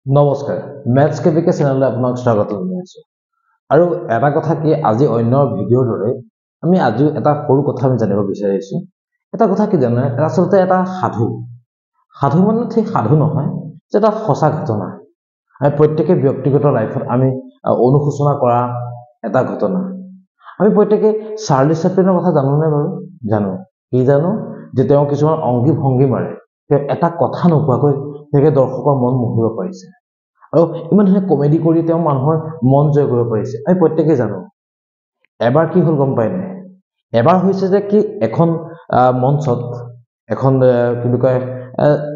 নমস্কাৰ maths KVK চেনেললৈ আপোনাক স্বাগতম জনাইছো আৰু এটা কথা কি আজি অন্য ভিডিঅ'ৰ দৰে আমি আজি এটা সৰু কথা আমি জানিব বিচাৰিছো এটা কথা কি জানে আচলতে এটা সাধু মানে ঠিক সাধু নহয় যে এটা সঁচা ঘটনা আমি প্ৰত্যেককে ব্যক্তিগত লাইফত আমি অনুশোচনা কৰা এটা ঘটনা আমি প্ৰত্যেককে চাৰ্লি চেপলিনৰ কথা জানোনে বাৰু জানো কি জানো যে তেওঁ কিছুমান অংগী ভংগী মাৰে এটা কথা নোকোৱাকৈ তেকে দৰ্শকৰ মন মোহিব পাৰিছে আৰু ইমান ধুনীয়া কমেডি কৰি তেওঁ মানুহৰ মন জয় কৰিব পাৰিছে আমি প্ৰত্যেককে জানো এবাৰ কি হল গম পাই নাই এবাৰ হৈছে যে কি এখন মঞ্চত এখন কি কয়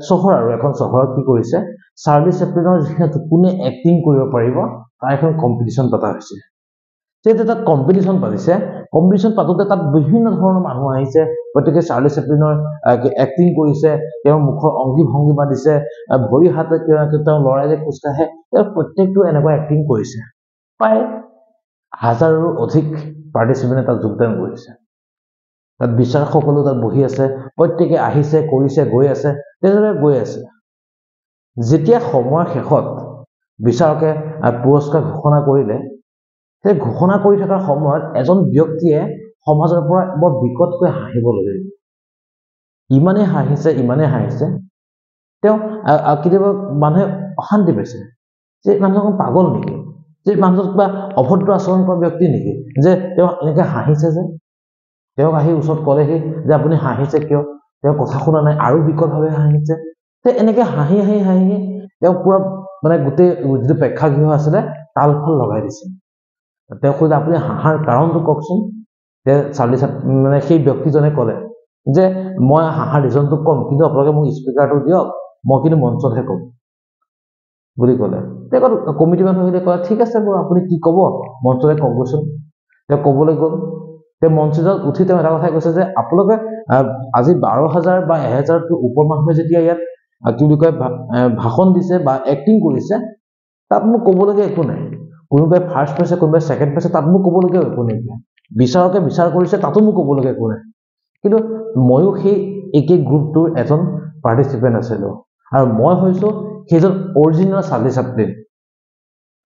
চহৰ আৰু এখন চহৰত কি কৰিছে চাৰ্লি চেপলিনৰ যিহেতু কোনে এক্টিং কৰিব পাৰিব তাৰ এখন কম্পিটিশন পতা হৈছে যেতে তাত কম্পিটিশন পাতোতে তাত বিভিন্ন ধৰণৰ মানুহ আহিছে প্ৰত্যেককে চাৰ্লি চেপলিনৰ এক্টিং কৰিছে তেওঁৰ মুখৰ অংগী ভংগীমা দিছে ভৰি হাতে তেওঁ লৰাই যে খোজকাঢ়ে তেওঁ প্ৰত্যেকটো এনেকুৱা এক্টিং কৰিছে প্ৰায় হাজাৰৰো অধিক পাৰ্টিচিপেণ্টে তাত যোগদান কৰিছে তাত বিচাৰকসকলো তাত বহি আছে প্ৰত্যেককে আহিছে কৰিছে গৈ আছে তেনেদৰে গৈ আছে যেতিয়া সময়ৰ শেষত বিচাৰকে পুৰস্কাৰ ঘোষণা কৰিলে সেই ঘোষণা কৰি থকাৰ সময়ত এজন ব্যক্তিয়ে সমাজৰ পৰা বৰ বিকটকৈ হাঁহিব লাগিল ইমানে হাঁহিছে তেওঁ কেতিয়াবা মানুহে অশান্তি পাইছে যে মানুহজন পাগল নেকি যে মানুহজন কিবা অভদ্ৰ আচৰণ কৰা ব্যক্তি নেকি যে তেওঁ এনেকৈ হাঁহিছে যে তেওঁক আহি ওচৰত ক'লেহি যে আপুনি হাঁহিছে কিয় তেওঁ কথা শুনা নাই আৰু বিকটভাৱে হাঁহিছে তে এনেকৈ হাঁহি তেওঁ পুৰা মানে গোটেই যিটো প্ৰেক্ষাগৃহ আছিলে তালফাল লগাই দিছে তেওঁ কৈছে আপুনি হাঁহাৰ কাৰণটো কওকচোন তে চাৰ্লি মানে সেই ব্যক্তিজনে ক'লে যে মই হাঁহাৰ ৰিজনটো কম কিন্তু আপোনালোকে মোক স্পিকাৰটো দিয়ক মই কিন্তু মঞ্চতহে কম বুলি ক'লে তেওঁ কমিটি মানুহে ক'লে ঠিক আছে বাৰু আপুনি কি ক'ব মঞ্চলে কওকচোন তেওঁ ক'বলৈ গ'ল তেওঁ মঞ্চত উঠি তেওঁ এটা কথা কৈছে যে আপোনালোকে আজি 12,000 বা 1,000টো ওপৰ মানুহে যেতিয়া ইয়াত কি বুলি কয় ভাষণ দিছে বা এক্টিং কৰিছে তাত মোক ক'বলগীয়া একো নাই কোনোবাই ফাৰ্ষ্ট পাইছে কোনোবাই সেকেন্ড পাইছে তাত মোক ক'বলগীয়া একো নাই বিচাৰকে বিচাৰ কৰিছে তাতো মোক ক'বলগীয়া একো নাই কিন্তু ময়ো সেই একে গ্ৰুপটোৰ এজন পাৰ্টিচিপেণ্ট আছিলো আৰু মই হৈছো সেইজন অৰিজিনেল চাৰ্লি চেপলিন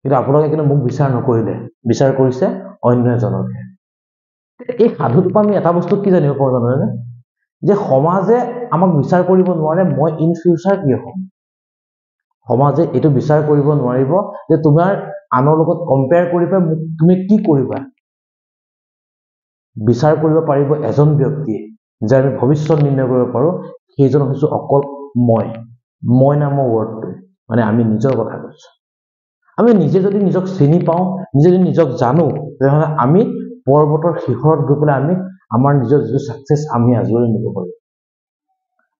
কিন্তু আপোনালোকে কিন্তু মোক বিচাৰ নকৰিলে বিচাৰ কৰিছে অন্য এজনকে এই সাধুটোৰ পৰা আমি এটা বস্তু কি জানিব পাৰোঁ জানেনে যে সমাজে আমাক বিচাৰ কৰিব নোৱাৰে মই ইন ফিউচাৰ কি হ'ম সমাজে এইটো বিচাৰ কৰিব নোৱাৰিব যে তোমাৰ আনৰ লগত কম্পেয়াৰ কৰি তুমি কি কৰিবা বিচাৰ কৰিব পাৰিব এজন ব্যক্তিয়ে যে আমি ভৱিষ্যত নিৰ্ণয় কৰিব পাৰো সেইজন হৈছে অকল মই নামৰ ৱৰ্ডটো মানে আমি নিজৰ কথা কৈছো আমি নিজে যদি নিজক চিনি পাওঁ নিজে যদি নিজক জানো তেতিয়াহ'লে আমি পৰ্বতৰ শিখৰত গৈ পেলাই আমি আমাৰ নিজৰ যিটো সাকসেস আমি আজৰি নিব পাৰো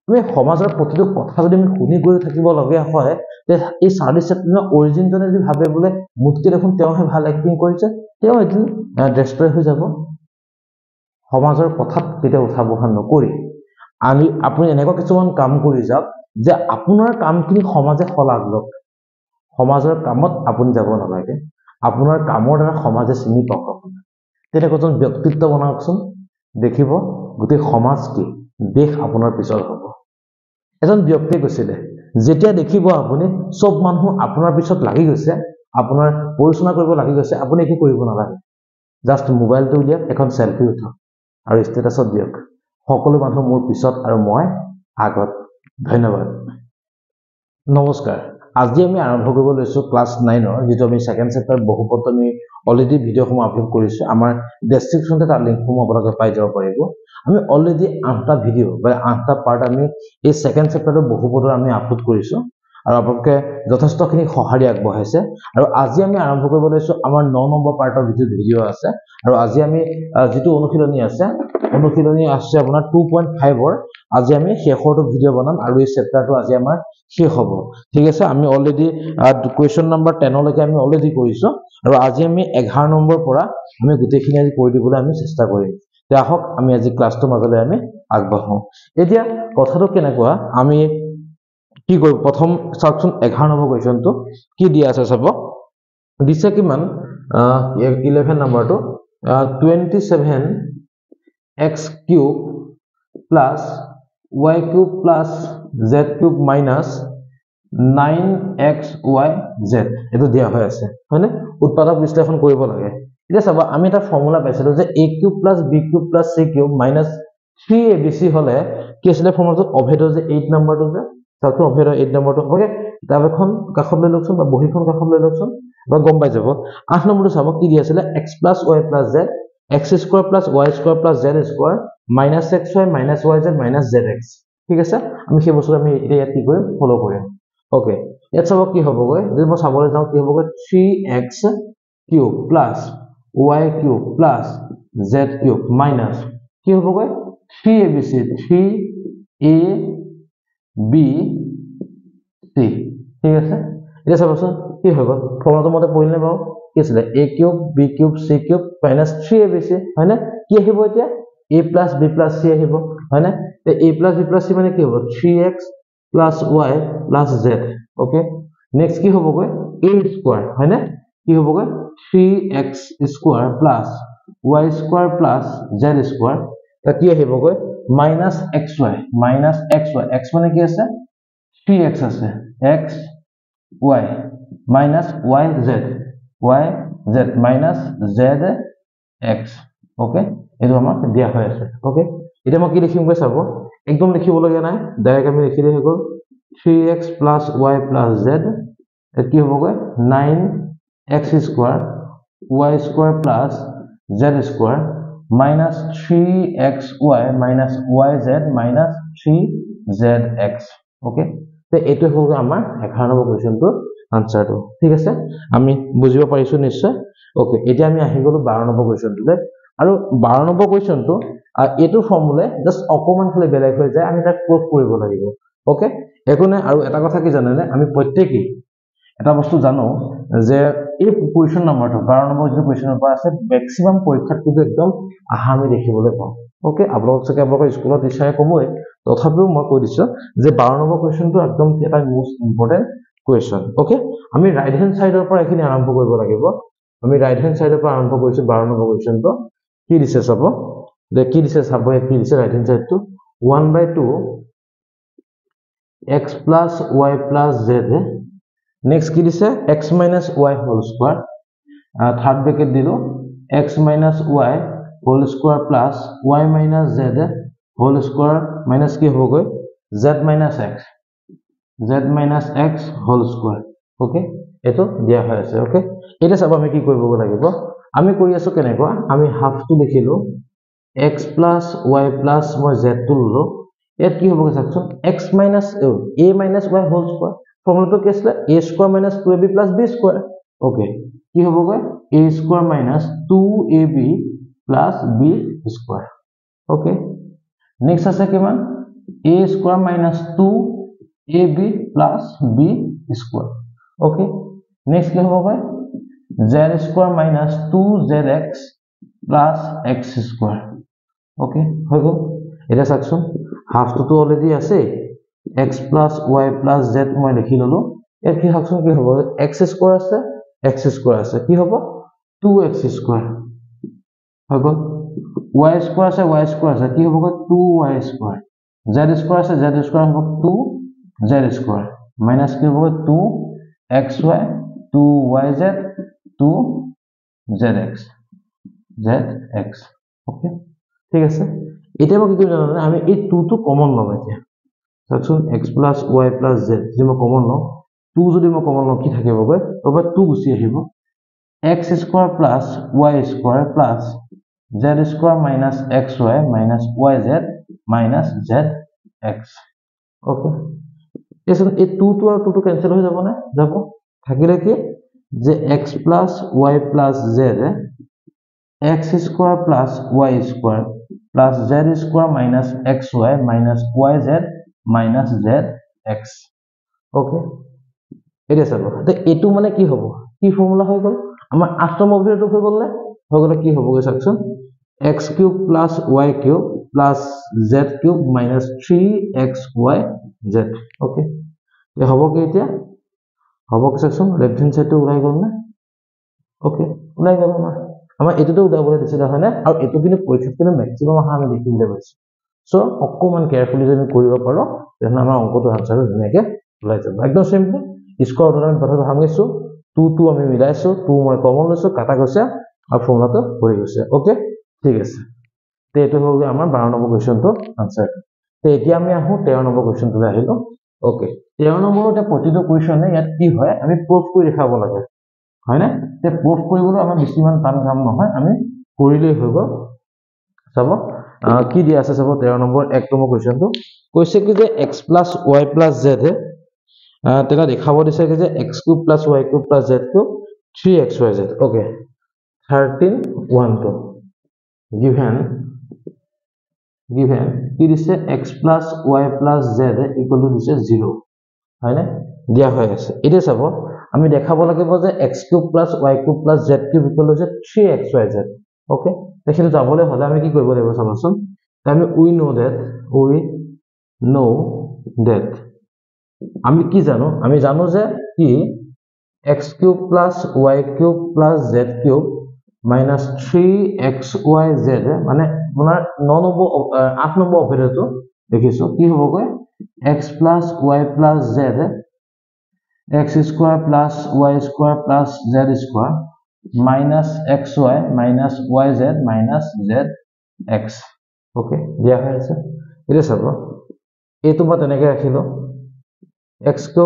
আমি সমাজৰ প্ৰতিটো কথা যদি আমি শুনি গৈ থাকিব লগা হয় যে এই চাৰ্লি চেপলিনৰ অৰিজিনজনে যদি ভাবে বোলে মুক্তি দেখোন তেওঁহে ভাল এক্টিং কৰিছে তেওঁ এদিন ডেষ্ট্ৰয় হৈ যাব সমাজৰ কথাত কেতিয়া উঠা বহা নকৰি আপুনি এনেকুৱা কিছুমান কাম কৰি যাওক যে আপোনাৰ কামখিনি সমাজে শলাগ লওক সমাজৰ কামত আপুনি যাব নালাগে আপোনাৰ কামৰ দ্বাৰা সমাজে চিনি পাওক আপোনাক তেনেকুৱা এজন ব্যক্তিত্ব বনাওকচোন দেখিব গোটেই সমাজ কি দেশ আপোনাৰ পিছৰ হ'ব এজন ব্যক্তিয়ে কৈছিলে যেতিয়া দেখিব আপুনি সব মানুহ আপোনাৰ পিছত লাগি গৈছে আপোনাৰ পৰিচনা কৰিব লাগি গৈছে আপুনি কি কৰিব নালাগে জাস্ট মোবাইলটো উলিয়াওক এখন সেলফি উঠাওক আৰু ষ্টেটাছত দিয়ক সকলো মানুহ মোৰ পিছত আৰু মই আগত ধন্যবাদ নমস্কাৰ আজি আমি আৰম্ভ কৰিব লৈছো ক্লাস 9ৰ যেটো আমি সেকেন্ড চেপ্টাৰ বহুপদ আমি অলৰেডি ভিডিঅ'সমূহ আপলোড কৰিছো আমাৰ ডেসক্ৰিপচনতে তাৰ লিংকসমূহ আপোনালোকে পাই যাব পাৰিব আমি অলৰেডি 8টা ভিডিঅ' বা 8টা পাৰ্ট আমি এই সেকেন্ড চেপ্টাৰৰ বহুপদৰ আমি আপলোড কৰিছো আৰু আপোনালোকে যথেষ্টখিনি সহাৰি আগবঢ়াইছে আৰু আজি আমি আৰম্ভ কৰিব লৈছো আমাৰ 9 নম্বৰ পাৰ্টৰ ভিডিঅ' আছে আৰু আজি আমি যেটো অনুশীলনী আছে আপোনাৰ 2.5 ৰ আজি আমি শেষৰটো ভিডিঅ' বনাম আৰু এই চেপ্টাৰটো আজি আমাৰ শেষ হ'ব ঠিক আছে আমি অলৰেডি কোৱেশ্চন নম্বৰ 10 লৈকে আমি অলৰেডি কৰিছো আৰু আজি আমি 11 নম্বৰ পৰা আমি গোটেইখিনি আজি কৰি দিবলৈ আমি চেষ্টা কৰিম তে আহক আমি আজি ক্লাছটো মাজলৈ আমি আগবাঢ়ো এতিয়া কথাটো কেনেকুৱা আমি কি কৰিব প্ৰথম চাওকচোন 11 নম্বৰ কোৱেশ্চনটো কি দিয়া আছে চাব দিছে কিমান 11 নম্বৰটো 27x cube plus y cube plus z cube minus 9xyz এটো দিয়া হৈ আছে হয়নে উৎপাদক বিশ্লেষণ কৰিব লাগে এটা চাবা আমি এটা ফৰ্মুলা পাইছিলো যে a³ + b³ + c³ - 3abc হলে কি আছিল ফৰ্মুলাটো অভেদৰ যে 8 নম্বৰটো যে তাতো অভেদৰ 8 নম্বৰটো ওকে কিতাপখন কাখত লৈ লওকচোন বা বহিখন কাখত লৈ লওকচোন বা গম পাই যাব 8 নম্বৰটো চাব কি দি আছিল x + y + z x² + y² + z² - xy - yz - zx ঠিক আছে আমি সেই বস্তু আমি এটা ইয়াত কি কৰিম ফলো কৰিম ওকে ইয়াত চাব কি হ'বগৈ যদি মই চাবলৈ যাওঁ কি হ'বগৈ 3x³ + y³ + z³ মাইনাস কি হ'বগৈ 3abc 3abc ঠিক আছে এটা চাবচোন কি হৈ গ'ল ফৰ্মুলাটো মতে পঢ়িলে বাৰু কি আছিল a³ b³ c³ - 3abc হয়নে কি আহিব এতিয়া a + b + c আহিব হয়নে তে a + b + c মানে কি হ'ব 3x + y + z okay next কি হ'বগৈ a² হয়নে কি হ'বগৈ 3x² + y² + z² তা কি আহিবগৈ -xy x মানে কি আছে 3x আছে x y minus yz minus zx okay এটো আমাক দিয়া হৈ আছে ওকে এটা মই কি লিখিম কৈ চাব একদম লিখিব লগা নাই ডাইৰেক্ট আমি লিখিলে হৈ গ'ল 3x + y + z কি হ'বগৈ 9x² y² + z² minus 3xy minus yz minus 3zx okay তে এইটো হ'ল আমাৰ 11 নম্বৰ কোৱেশ্চনটো আনসাৰটো ঠিক আছে আমি বুজিব পাৰিছো নিশ্চয় ওকে এতিয়া আমি আহি গলো 12 নম্বৰ কোৱেশ্চনটোলে আৰু 12 নম্বৰ কোৱেশ্চনটো এটো ফৰ্মুলা জাস্ট অকমান খালি বেলেগ হৈ যায় আমি তাক প্ৰুফ কৰিব লাগিব ওকে একোনে আৰু এটা কথা কি জানেনে আমি প্ৰত্যেকই এটা বস্তু জানো যে এই কোৱেশ্চন নম্বৰটো 12 নম্বৰ যে কোৱেশ্চনৰ পৰা আছে ম্যাক্সিমাম পৰীক্ষাত কিন্তু একদম আহা আমি দেখিবলৈ পাওঁ ওকে আপোনালোক সকে আপোনালোকৰ স্কুলত টিচাৰে কবই তথাপিও মই কৈ দিছো যে 12 নম্বৰ কোৱেশ্চনটো একদম এটা মোস্ট ইম্পৰ্টেন্ট কোৱেশ্চন ওকে আমি ৰাইট হ্যান্ড সাইডৰ পৰা এখিনি আৰম্ভ কৰিব লাগিব আমি ৰাইট হ্যান্ড সাইডৰ পৰা আৰম্ভ কৰিছো 12 নম্বৰ কোৱেশ্চনটো কি দিছে চাব যে কি দিছে চাব কি দিছে ৰাইট হ্যান্ড সাইডটো 1/2 x + y + z নেক্সট কি দিছে x - y whole square third bracket দিলো x - y whole square plus y - z whole square minus কি হবগৈ z - x whole square okay এটো দিয়া হৈ আছে ওকে এটা সব আমি কি কৰিব লাগিব আমি কৰি আছো কেনেকুৱা আমি হাফ টু লিখিলো x + y + মই z টু ললো ইয়াত কি হবগৈ চাকচোন x - a - y whole square ফৰ্মুলাটো কি আছিল a² - 2ab + b² ওকে কি হবগৈ a² - 2ab + b² okay next আছে কিমান a² - 2ab + b² okay next কি হবগৈ z² - 2zx + x² ওকে হৈ গ'ল এটা চাকচোন হাফ টু অলৰেডি আছে x + y + z মই লিখি ললো এর কি হাকচোন কি হ'ব x² আছে x² আছে কি হ'ব 2x² হৈ গ'ল y² আছে y² আছে কি হ'ব 2y² z² আছে z² হ'ব 2z² মাইনাস কি হ'ব 2xy 2yz 2zx zx okay ঠিক আছে এটা মই কি কৰিম জানা আমি এই 2 টো কমন লম এতিয়া চাচোন x + y + z যদি মই কমন লম 2 যদি মই কমন লম কি থাকিবগৈ ওপৰ 2 গুচি আহিব x² + y² + z² - xy - yz - zx okay এসব এই 2 টো আৰু 2 টো ক্যান্সেল হৈ যাব না যাব থাকিলে কি যে x + y + z x² + y² + z² - xy - yz - zx okay এটা চাব তে এটো মানে কি হ'ব কি ফৰ্মুলা হৈ গ'ল আমাৰ 8 নম্বৰ অভিধানটো হৈ গ'ল নে হৈ গ'লে কি হ'বগৈ চাকচোন x³ + y³ + z³ - 3xyz okay এ হ'ব কি এতিয়া হ'ব কি চাকচোন লেফট হ্যান্ড সাইডটো ওলাই গ'ল না ওকে ওলাই গ'ল আমাৰ এটোটো উদাবলৈ দিছিল হয় না আৰু এটো কিন্তু পৰীক্ষাত কিন্তু ম্যাক্সিমাম আহা আমি দেখিবলৈ পাইছো সো অকমান কেয়াৰফুলি যদি কৰিব পাৰো তেনে আমাৰ অংকটো আনসাৰটো ধুনীয়াকৈ ওলাই যাব একদম সিম্পল স্কয়াৰ ৰুট আমি প্ৰথমে ভাঙিছো 2 আমি মিলাইছো 2 মই কমন লৈছো কাটা গৈছে আৰু ফৰ্মুলাটো পৰি গৈছে ওকে ঠিক আছে তে এটো হৈ গ'ল আমাৰ 12 নম্বৰ কোৱেশ্চনটো আনসাৰ তে এতিয়া আমি আহো 13 নম্বৰ কোৱেশ্চনটোলৈ আহিলো ওকে 13 নম্বৰতে প্ৰতিটো কোৱেশ্চনে ইয়াত কি হয় আমি প্ৰুফ কৰি দেখাব লাগে হয় না তে প্ৰুফ কৰিবলৈ আমাৰ বেছিমান টান কাম নহয় আমি কৰিলেই হৈ গ'ল চাব কি দিয়া আছে চাব 13 নম্বৰ 1 নম্বৰ কোৱেশ্চনটো কৈছে কি যে x + y + z তেলা দেখাব দিছে কি যে x³ + y³ + z³ 3xyz okay 13 1 2 given কি দিছে x + y + z = দিছে 0 হয় না দিয়া হৈ আছে এটা চাব আমি দেখাব লাগিব যে x³ + y³ + z³ = হৈছে 3xyz ওকে দেখেন যাবলৈ হলে আমি কি কৰিব লাগিব চাবচোন আমি we know that আমি কি জানো আমি জানো যে কি x³ + y³ + z³ minus 3xyz মানে আপোনাৰ 9 নম্বৰ 8 নম্বৰ অপাৰেটৰটো দেখিছো কি হ'বগৈ x + y + z x² + y² + z² minus xy minus yz minus zx okay দিয়া হৈ আছে এটা চাব এইটো মই তেনেকৈ ৰাখিলো x³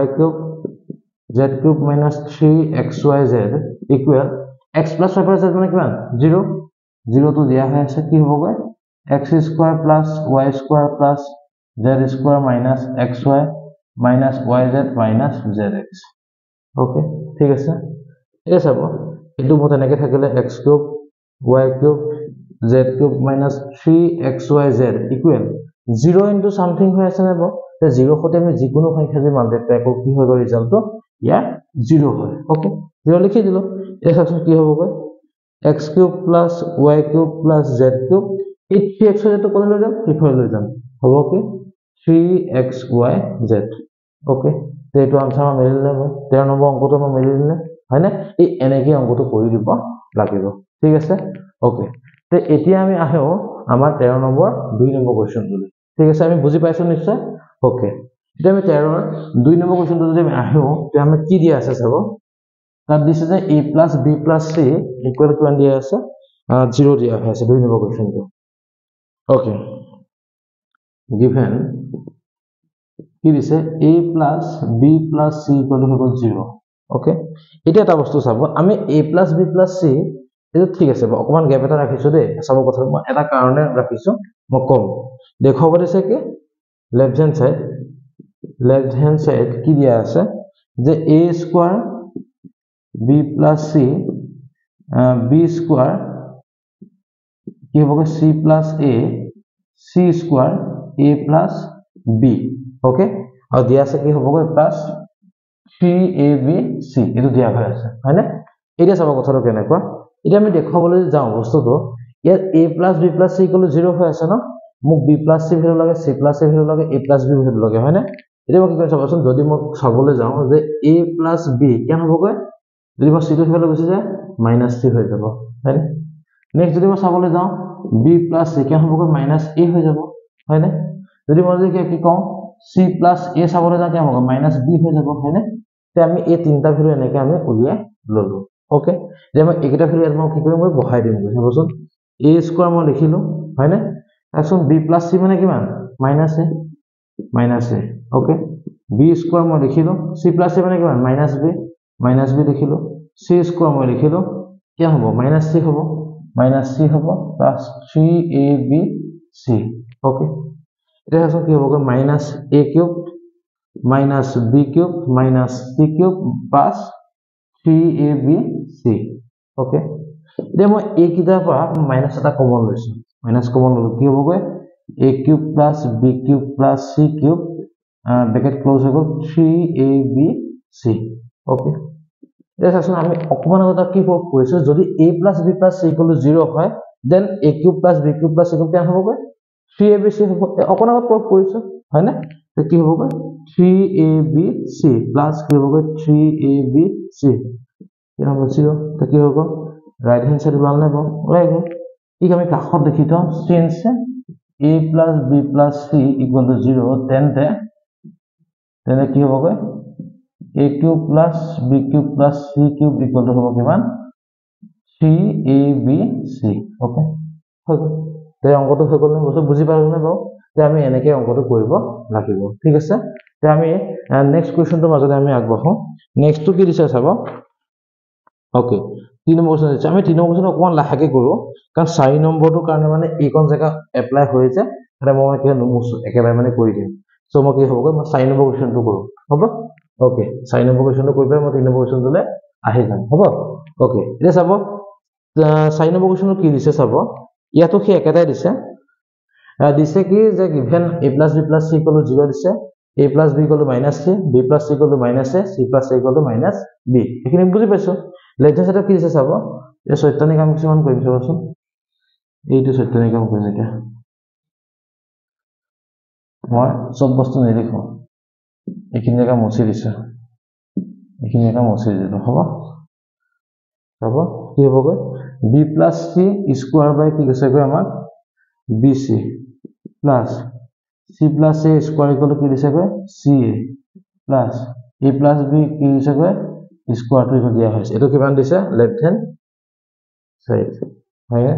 y³ z³ minus 3xyz equal x plus y plus z মানে কিমান 0 0 তো দিয়া হৈ আছে কি হ'বগৈ x² plus y² plus z² minus xy minus yz minus zx okay ঠিক আছে এটা চাব এটো মত এনেকৈ থাকিলে x³ y³ z³ minus 3xyz equal 0 into something হৈ আছে নেব তে 0 সতে আমি যিকোনো সংখ্যা যে মাল্টিপ্লাই কৰো কি হৈ গ'ল ৰিজাল্টটো ইয়া 0 হয় ওকে 0 লিখি দিলো এই সেকশন কি হ'বগৈ x³ + y³ + z³ এই 3xyz তো কোনে লৈ যাম ইফালে লৈ যাম হ'ব কি 3xyz ওকে তে এইটো আনসাৰ মিলিলে 13 নম্বৰ অংকটো মিলিলে হয় না এই এনেকৈ অংকটো কৰি দিব লাগিব ঠিক আছে ওকে তে এতিয়া আমি আহো আমাৰ 13 নম্বৰ 2 নম্বৰ কোৱেশ্চনটো ঠিক আছে আমি বুজি পাইছো নিশ্চয় ওকে এতিয়া আমি 13 ৰ 2 নম্বৰ কোৱেশ্চনটো যদি আমি আহো তে আমি কি দিয়া আছে চাব তাত দিছে যে a + b + c ইকুৱেল কিমান দিয়া আছে 0 দিয়া আছে 2 নম্বৰ কোৱেশ্চনটো ওকে given কি দিছে a + b + c = 0 ওকে এটা এটা বস্তু চাব আমি a + b + c এটো ঠিক আছে অকমান গ্যাপ এটা ৰাখিছো দে চাব কথা মই এটা কাৰণে ৰাখিছো মই কম দেখাব দিছে কি লেফট হ্যান্ড সাইড কি দিয়া আছে যে a² b + c b² কি হ'ব c + a c² a + b okay আৰু দিয়া আছে কি হ'ব প্লাস 3abc এটো দিয়া হৈ আছে হয়নে এটা চাব কথাটো কেনেকুৱা এটা আমি দেখাবলৈ যাওঁ বস্তুটো ইয়াত a + b + c = 0 হৈ আছে ন মোক b + c ভ্যালু লাগে c + a ভ্যালু লাগে a + b ভ্যালু লাগে হয়নে এটা মই কি কৰিম চাবচোন যদি মই চাবলৈ যাওঁ যে a + b কেন হ'বগৈ যদি মই c টো ভ্যালু গুচি যায় -3 হৈ যাব হয়নে নেক্সট যদি মই চাবলৈ যাওঁ b + c কেন হ'বগৈ -a হৈ যাব হয়নে যদি মই যদি কি কওঁ c + a চাবলৈ যাওঁ কেন হ'ব -b হৈ যাব হয়নে তে আমি এই তিনটা ভ্যালু এনেকৈ আমি উলিয়াই ললো ওকে যে মই এইকেইটা ভ্যালু মই কি কৰিম মই বহাই দিম চাবচোন a² মই লিখিলো হয়নে তাৰপিছত b + c মানে কিমান -a ওকে b² মই লিখিলো c + a মানে কিমান -b লিখিলো c² মই লিখিলো কি হ'ব -c হ'ব প্লাস 3abc ওকে এটা আছে কি হ'ব -a³ -b³ -c³ plus 3abc okay এতিয়া মই a কিটাৰ পৰা মাইনাস এটা কমন লৈছো কমন ললো কি হ'বগৈ a³ + b³ + c³ bracket close হৈ গ'ল 3abc ওকে এতিয়া চাচোন আমি অকমান আগতে কি কৰিছো যদি a + b + c = 0 হয় দেন a³ + b³ + c³ কেন হ'বগৈ 3abc হ'ব অকমান আগত প্ৰুফ কৰিছো হয়নে তে কি হ'বগৈ 3abc প্লাস কি হ'বগৈ 3abc কেন হ'ব 0 তে কি হ'ব রাইট হ্যান্ড সাইড ওলাই গ'ল ঠিক আমি কাষত দেখি থওঁ since a + b + c = 0 তেন্তে তেনে কি হ'বগৈ a cube plus b cube plus c cube equal to হ'ব কিমান 3abc ওকে হৈ গ'ল তে অংকটো হৈ গ'ল বস্তু বুজি পালে বাৰু তে আমি এনেকৈ অংকটো কৰিব লাগিব ঠিক আছে তে আমি নেক্সট কোৱেশ্চনটো মাজতে আমি আগবঢ়াও নেক্সটটো কি দিছে চাব ওকে 3 নম্বৰ কোৱেশ্চন দিছে আমি 3 নম্বৰ কোৱেশ্চন অকমান লাহেকে কৰো কাৰণ 4 নম্বৰটোৰ কাৰণে মানে এইখন জায়গা এপ্লাই হৈ যায় এটা মই কি নোমুছো একেবাৰে মানে কৰি দিম সো মই কি হ'বগৈ মই 4 নম্বৰ কোৱেশ্চনটো কৰো হ'ব ওকে 4 নম্বৰ কোৱেশ্চনটো কৰি পাই মই 3 নম্বৰ কোৱেশ্চনটোলে আহি যাম হ'ব ওকে এটা চাব 4 নম্বৰ কোৱেশ্চনটো কি দিছে চাব ইয়াতো কি একেটাই দিছে দিছে কি যে given a plus b plus c equal to 0 দিছে a plus b equal to minus c b plus c equal to minus a c plus a equal to minus b এখিনি বুজি পাইছো লেফট সাইডত কি দিছে চাব এই সত্যনি কাম কিছুমান কৰিম চাবচোন এইটো সত্যনি কাম কৰিম এটা মই সব বস্তু নিলিখো এখিনি জায়গা মুছি দিছে এখিনি জায়গা মুছি দিলো হ'ব চাব কি হ'বগৈ b plus c square by কি কৈছে গৈ আমাক bc plus c plus a square equal to কি দিছে গৈ ca plus a plus b কি দিছে গৈ square টো দিয়া হৈছে এটো কিমান দিছে লেফট হ্যান্ড সাইড হয়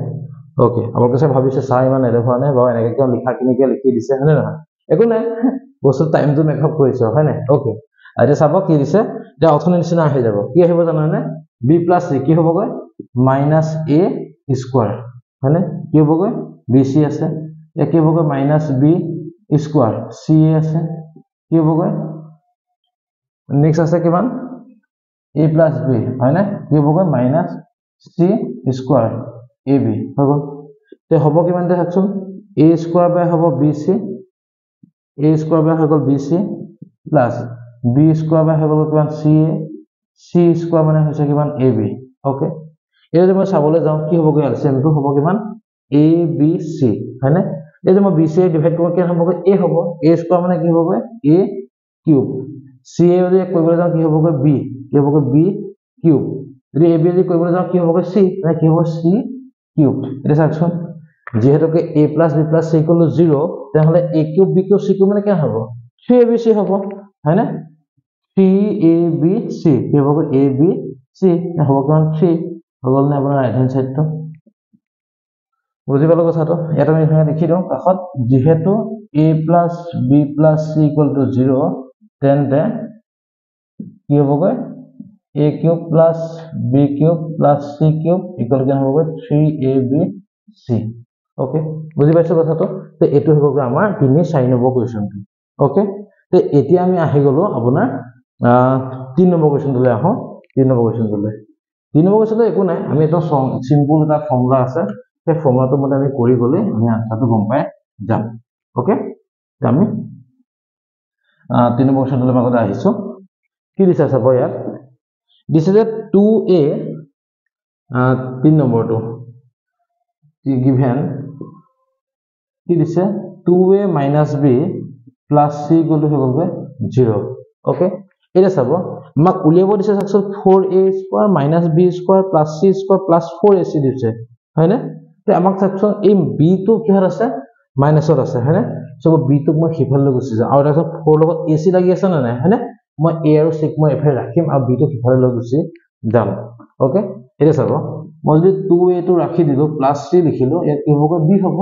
ওকে আমাৰ কাছে ভাবিছে চাই মানে দেখুৱা নাই বা এনেকৈ কিয় লিখাখিনিকে লিখি দিছে হয়নে নহয় একো নাই বস্তু টাইমটো মেকআপ কৰিছে হয় নাই ওকে আইতে চাব কি দিছে যে অথনি নিচিনা আহি যাব কি আহিব জানানে b plus c কি হ'বগৈ minus a square হয়নে কি হ'বগৈ bc আছে এ কি হ'বগৈ minus b square ca আছে কি হ'বগৈ নেক্সট আছে কিমান a plus b হয়নে কি হ'বগৈ minus c square ab হৈ গ'ল তে হ'ব কিমান দে হাকচোন a square by হ'ব bc a square by হৈ গ'ল bc plus b square by হৈ গ'ল কিমান ca c square মানে হৈছে কিমান ab ওকে এই যে মই চাবলৈ যাওঁ কি হ'বগৈ এলচিএমটো হ'ব কিমান a b c হয়নে এই যে মই bc ডিভাইড কৰিব কি হ'বগৈ a হ'ব a square মানে কি হ'বগৈ a কিউব ca যদি কৰিবলৈ যাওঁ কি হ'বগৈ b কি হ'বগৈ b কিউব যদি ab যদি কৰিবলৈ যাওঁ কি হ'বগৈ c মানে কি হ'ব c কিউব এটা চাওকচোন যেহেতুকে a plus b plus c equal to 0 তেহলে a cube b cube c cube মানে কি হ'ব 3abc হ'ব হয়নে 3abc কি হ'ব abc হ'ব কিমান 3 হল না আপোনাৰ ৰাইট হ্যান্ড সাইডটো বুজি পালো কথাটো এটা আমি এখানে লিখি দিওঁ কাখত যেহেতু a plus b plus c equal to 0 তেন্তে কি হ'বগৈ a cube plus b cube plus c cube equal to হ'বগৈ 3abc ওকে বুজি পাইছো কথাটো তে এটো হ'বগৈ আমাৰ 3 নম্বৰ কোৱেশ্চনটো ওকে তে এতিয়া আমি আহি গলো আপোনাৰ 3 নম্বৰ কোৱেশ্চনটোলৈ আহো 3 নম্বৰ কোৱেশ্চনটোলৈ 3 নম্বৰ কোৱেশ্চনটো একো নাই আমি এটা সিম্পল এটা ফৰ্মুলা আছে সেই ফৰ্মুলাটো মতে আমি কৰি গলে আমি আনসাৰটো গম পাই যাম ওকে আমি 3 নম্বৰ কোৱেশ্চনটোলৈ আগত আহিছো কি দিছে চাব ইয়াত দিছে যে 2a 3 নম্বৰটো given কি দিছে 2a minus b plus c equal to 0 okay এটা চাব আমাক উলিয়াব দিছে সাকচোন 4a square minus b square plus c square plus 4ac দিছে হয়নে তে আমাক সাকচোন এই b টো কি হৰ আছে মাইনাসত আছে হয়নে সব b টো মই হিফালে গুছি যা আৰু এটা 4 লগত ac লাগি আছে না নাই হয়নে মই a আৰু c মই এফালে ৰাখিম আৰু b টো হিফালে লৈ গুছি যাম ওকে এটা চাব মই যদি 2a টো ৰাখি দিলো plus c লিখিলো ইয়াত কি হ'ব b হ'ব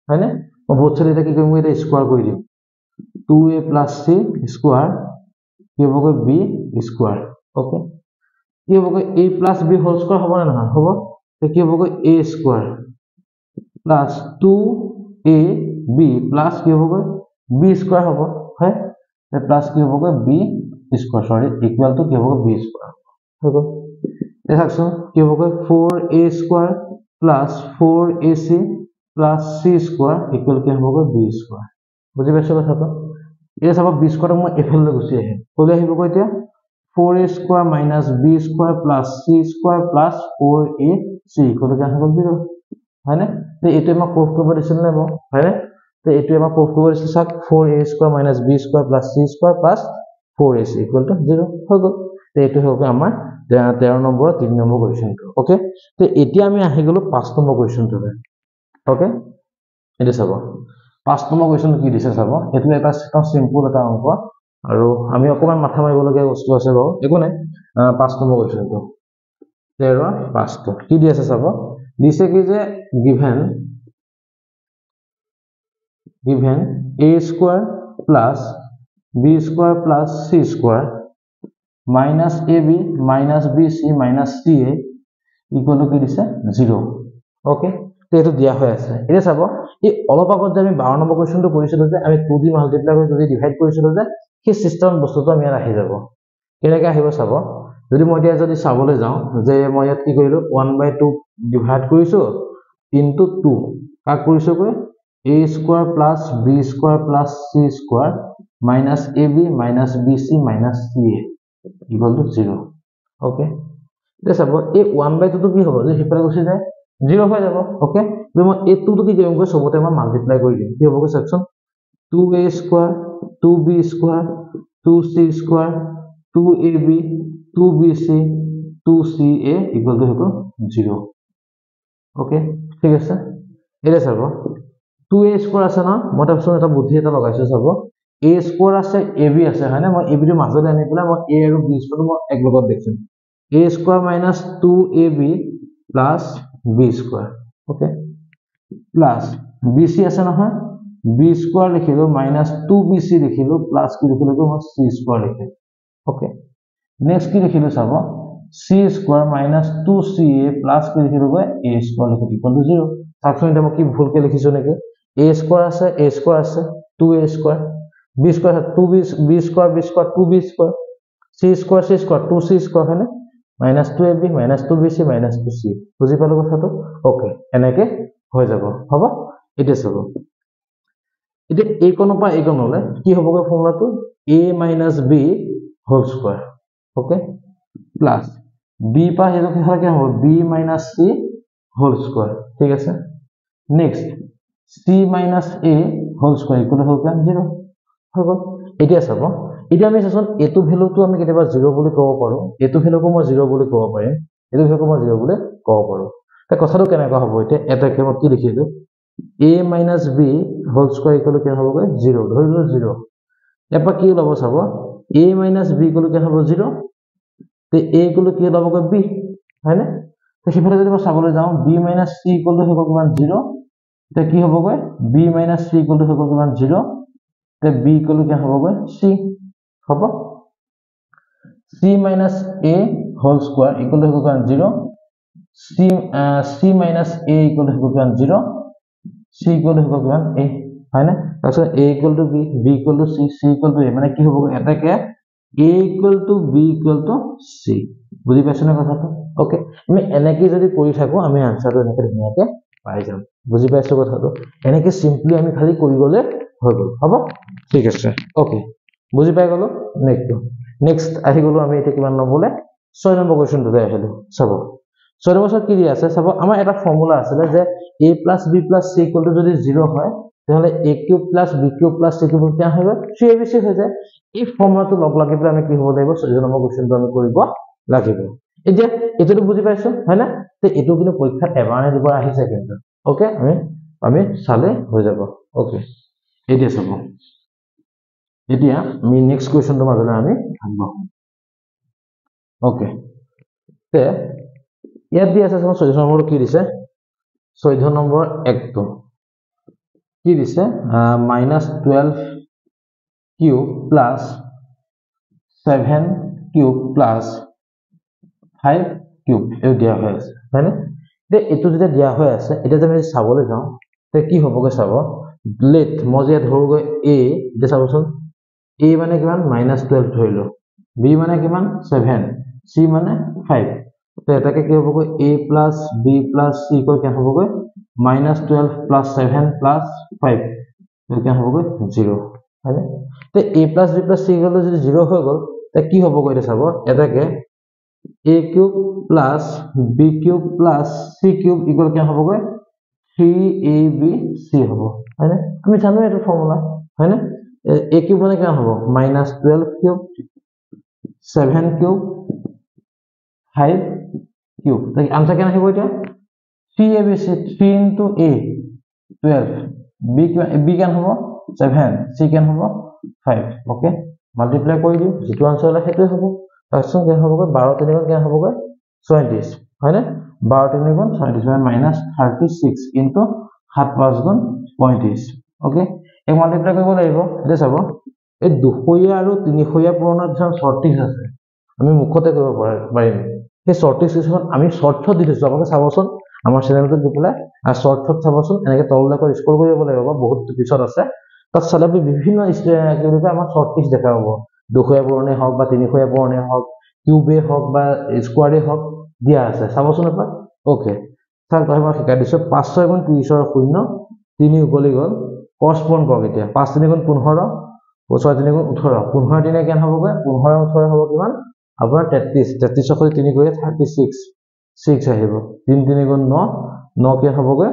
হয়নে মই বহুত চলি এটা কি কৰিম এটা স্কয়াৰ কৰি দিম 2a plus c square কি হ'ব b square ওকে কি হ'ব a plus b whole square হ'ব না নহয় হ'ব তে কি হ'ব a square plus 2ab plus কি হ'ব b square হ'ব হয় তে plus কি হ'ব b square sorry equal to কি হ'ব b square হ'ব দেখাছো কি হ'ব 4a square plus 4ac plus c square equal কি হ'ব b square বুজি পাইছো কথাটো এটা সব b square মই এফালে গুছি আহে কলে আহিব কইতিয়া 4a square minus b square plus c square plus 4ac equal to কি হ'ব 0 হয়নে তে এটো মই প্ৰুফ কৰিব দিছিল না হয়নে তে এটো মই প্ৰুফ কৰিব দিছিল সাক 4a square minus b square plus c square plus 4ac equal to 0 হৈ গল তে এটো হ'ব আমাৰ 13 নম্বৰ 3 নম্বৰ কোৱেশ্চনটো ওকে তে এতিয়া আমি আহি গলো 5 নম্বৰ কোৱেশ্চনটোলৈ ওকে এটা চাব 5 নম্বৰ কোৱেশ্চন কি দিছে চাব এটো এটা সিম্পল এটা অংক আৰু আমি অকমান মাথা মাৰিবলগীয়া বস্তু আছে বাৰু একো নাই 5 নম্বৰ কোৱেশ্চনটো 13 5 কি দি আছে চাব দিছে কি যে given a square plus b square plus c square minus ab minus bc minus ca equal to কি দিছে 0 ওকে তো এটো দিয়া হৈ আছে এটা চাব এই অলপ আগত যে আমি 12 নম্বৰ কোৱেশ্চনটো কৰিছিলো যে আমি 2 দি মাল্টিপ্লাই কৰি 2 দি ডিভাইড কৰিছিলো যে কি সিস্টেম বস্তুটো আমি আহি যাব কেনেকৈ আহিব চাব যদি মই এতিয়া যদি চাবলৈ যাওঁ যে মই ইয়াত কি কৰিলো 1/2 ডিভাইড কৰিছো ইনটু 2 কাক কৰিছো কই a square plus b square plus c square minus ab minus bc minus ca equal to 0 okay এটা চাব এই 1/2 টো কি হ'ব যে হিপাৰে গুছি যায় 0 হৈ যাব ওকে তো মই এই 2 টো কি কৰিম কই সবতে মই মাল্টিপ্লাই কৰি দিম কি হ'ব কই section 2a square 2b square 2c square 2ab 2bc 2ca equal to 0 okay ঠিক আছে এটা চাব 2a square আছে না মই অপচন এটা বুদ্ধি এটা লগাইছো চাব a square আছে ab আছে হয়নে মই ab ৰ মাজলৈ আনি পেলাই মই a আৰু b square মই এক লগত দেখিম a square minus 2ab plus b square okay plus bc আছে নহয় b square লিখিলো minus 2bc লিখিলো plus কি লিখিলো মই c square লিখিলো okay next কি লিখিলো চাব c square minus 2ca plus কি লিখিলো a square লিখিলো equal to 0 সাকচোন এটা মই কি ভুলকে লিখিছো নেকি a square আছে 2a square b square 2b square 2b square c square 2c square है ना minus 2ab minus 2bc minus 2c বুজি পালো কথাটো ওকে এনেকে হৈ যাব হ'ব এটা চাব এটা a কোণৰ পৰা a কোণলৈ কি হ'বগৈ ফৰ্মুলাটো a minus b whole square okay plus b পা হেটো কি হয় কি হ'ব b minus c whole square ঠিক আছে next c minus a whole square equal to 0 হৈ গ'ল এতিয়া চাব এতিয়া আমি চাচোন এটো ভ্যালুটো আমি কেতিয়াবা 0 বুলি ক'ব পাৰো এটো ভ্যালুকো মই 0 বুলি ক'ব পাৰিম এটো ভ্যালুকো মই 0 বুলি ক'ব পাৰো তে কথাটো কেনেকৈ হ'ব এতিয়া এটাকে মই কি লিখিলো a minus b whole square equal to কি হ'ব 0 ধৰিলো 0 এপা কি ওলাব চাব a minus b equal to কি হ'ব 0 তে a equal to কি ওলাব b হয়নে তে সিফালে যদি মই চাবলৈ যাওঁ b minus c equal to হ'ব কিমান 0 তে কি হ'ব b minus c equal to হ'ব কিমান 0 তে b equal to কি হ'ব c হ'ব c minus a whole square equal to হ'ব 0 c minus a equal to হ'ব 0 c equal to হ'ব a হয়নে তাৰপিছত a equal to b b equal to c c equal to a মানে কি হ'ব এটাকে a equal to b equal to c বুজি পাইছনে কথাটো ওকে আমি এনেকৈ যদি কৰি থাকো আমি আনসাৰটো এনেকৈ ধুনীয়াকৈ পাই যাম বুজি পাইছো কথাটো এনেকৈ সিম্পলি আমি খালি কৰি গলে হৈ গল হ'ব ঠিক আছে ওকে বুজি পাই গলো নেক্সট আহি গলো আমি এটা কিমান নম্বৰলে 6 নম্বৰ কোৱেশ্চনটোতে আহিলো চাব 6 নম্বৰ কি দিয়া আছে চাব আমাৰ এটা ফৰ্মুলা আছে যে a + b + c = যদি 0 হয় তাহলে a³ + b³ + c³ কি হবে 3abc হৈ যায় এই ফৰ্মুলাটো লগ লাগি পেলাই আমি কি হ'ব লাগিব 6 নম্বৰ কোৱেশ্চনটো আমি কৰিব লাগিব এতিয়া এটো বুজি পাইছো হয় না তে এটো কিন্তু পৰীক্ষাত এবাৰ নে দুবাৰ আহিছে কিন্তু ওকে আমি চালে হৈ যাব ওকে এতিয়া চাব এতিয়া আমি নেক্সট কোৱেশ্চনটো মাজলৈ আমি আহিব ওকে তে ইয়াত দি আছে 14 নম্বৰ কি দিছে 14 নম্বৰ একটো কি দিছে -12 cube plus 7 cube plus 5 cube এই দিয়া হৈ আছে হয়নে তে এটো যেটা দিয়া হৈ আছে এটা যদি আমি চাবলৈ যাওঁ তে কি হ'বগে চাব লেট মজিয়া ধৰগৈ a এটা চাবচোন a মানে কিমান -12 ধৰিলো b মানে কিমান 7 c মানে 5 তে এটাকে কি হ'বগৈ a + b + c কৈ কি হ'বগৈ -12 + 7 + 5 কৈ কি হ'বগৈ 0 হয়নে তে a + b + c গলে যদি 0 হৈ গল তে কি হ'বগৈ এটা চাব এটাকে a³ + b³ + c³ ইকুয়াল কি হ'বগৈ 3abc হ'ব হয়নে আমি জানো এটা ফৰ্মুলা হয়নে a³ মানে কি হ'ব -12 কিউব 7 কিউব 5 কিউব তাই আনসার কেন আহিব এটা 3abc 3 into a 12 b কেন হ'ব 7 c কেন হ'ব 5 ওকে মাল্টিপ্লাই কৰি দিওঁ যেটো আনসাৰ ওলাই সেইটোৱে হ'ব তাৰপিছত কি হ'বগৈ 12 3 গুণ কি হ'বগৈ 34 হয়নে 12 3 গুণ 34 মানে মাইনাছ 36 ইনটু 7 5 গুণ 35 ওকে এই মাল্টিপ্লাই কৰিব লাগিব এটা চাব এই দুখৰীয়া আৰু তিনিখৰীয়া পূৰণৰ কিছুমান শৰ্টিজ আছে আমি মুখতে কৰিব পাৰিম সেই শৰ্টিজ কিছুমান আমি শৰ্টত দি দিছো আপোনালোকে চাবচোন আমাৰ চেনেলটোত গৈ পেলাই আৰু শৰ্টত চাবচোন এনেকৈ তললৈ কৰি স্ক্ৰল কৰিব লাগিব বহুত পিছত আছে তাত চালে বিভিন্ন কি বুলি কয় আমাৰ শৰ্টিজ দেখা পাব দুখৰীয়া পূৰণে হওক বা তিনিখৰীয়া পূৰণে হওক কিউবে হওক বা স্কোৱাৰে হওক দিয়া আছে চাবচোন এবাৰ ওকে তাৰ কথা মই শিকাই দিছো 5 6 গুণ 30 ৰ 0 3 উকলি গ'ল কৰস্পন্ড কৰক এতিয়া 5 3 গুণ 15 6 3 গুণ 18 15 দিনে কেন হ'বগৈ 15 18 হ'ব কিমান আপোনাৰ 33 33 ৰ 3 গৈ 36 6 আহিব 3 3 গুণ 9 9 কেন হ'বগৈ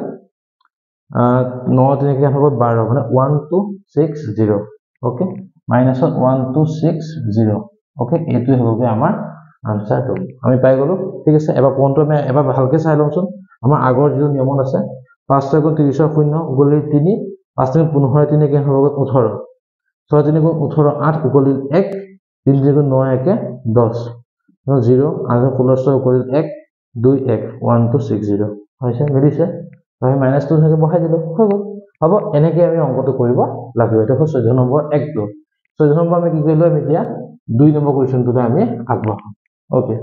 9 3 কেন হ'ব 12 মানে 1260 ওকে মাইনাস 1260 ওকে এইটোৱে হ'বগৈ আমাৰ আনসাৰটো আমি পাই গলো ঠিক আছে এবাৰ কোনটো আমি এবাৰ ভালকৈ চাই লওঁচোন আমাৰ আগৰ যিটো নিয়মত আছে 5 6 গুণ 30 ৰ 0 উকলি 3 5 3 15 3 কেন হ'বগৈ 18 6 3 গুণ 18 8 উকলি 1 3 3 গুণ 9 1 10 0 আৰু 16 উকলি 1 2 1 1260 হৈছে মিলিছে আমি মাইনাস 2 থেকে বহাই দিলো হৈ গ'ল হ'ব এনেকৈ আমি অংকটো কৰিব লাগিব এটা হ'ল 14 নম্বৰ 1 2 14 নম্বৰ আমি কি কৰিলো আমি এতিয়া 2 নম্বৰ কোৱেশ্চনটোতে আমি আগবঢ়াম ওকে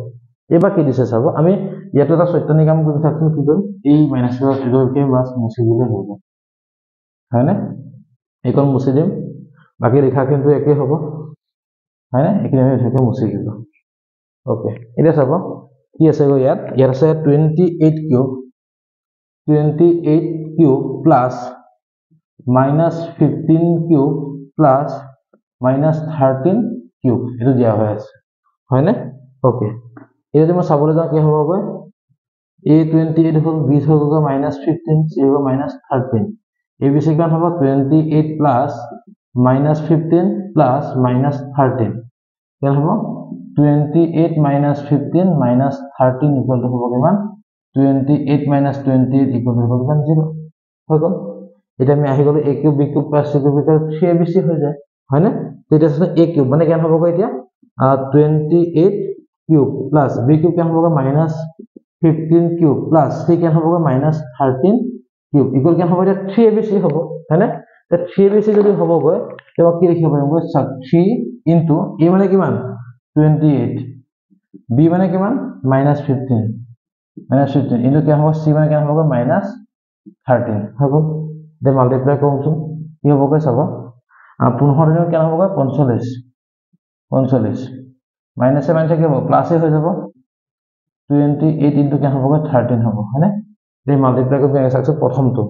এবাৰ কি দিছে চাব আমি ইয়াতো এটা সত্যনি কাম কৰি থাকোঁ কি কৰিম এই মাইনাসৰ এডলকে বাস মুছি দিলে হ'ব হয়নে এইকণ মুছি দিম বাকি ৰেখা কিন্তু একে হ'ব হয়নে এখিনি আমি একে মুছি দিলো ওকে এটা চাব কি আছে গো ইয়াত আছে 28 cube 28 cube plus minus 15 cube plus minus 13 cube এটো দিয়া হৈ আছে হয়নে ওকে এটা যদি মই চাবলৈ যাওঁ কি হ'ব a28 হ'ল 20 হৈ গ'ল minus 15 c হ'ব minus 13 abc কিমান হ'ব 28 plus minus 15 plus minus 13 কিমান হ'ব 28 minus 15 minus 13 equal to হ'ব কিমান 28 minus 28 equal to হ'ব কিমান 0 হৈ গ'ল এটা আমি আহি গ'লো a cube b cube plus c cube 3abc হৈ যায় হয়নে তেতিয়া আছে a কিউব মানে কেন হ'ব এতিয়া 28 কিউব plus b কিউব কেন হ'ব minus 15 কিউব plus c কেন হ'ব minus 13 কিউব ইকুয়াল কেন হ'ব এটা 3abc হ'ব হয়নে তে 3abc যদি হ'ব গৈ তেবা কি লিখিব পাৰিম 3 into a মানে কিমান 28 b মানে কিমান minus 15 into কেন হ'ব c মানে কেন হ'ব minus 13 হ'ব দে মাল্টিপ্লাই কৰোঁচোন কি হ'ব গৈ চাব 15 দিনৰ কেন হ'ব 45 মাইনাস এ মাইনাস কি হ'ব প্লাস এ হৈ যাব 28 into কেন হ'ব 13 হ'ব হয়নে দে মাল্টিপ্লাই কৰি আমি চাকছো প্ৰথমটো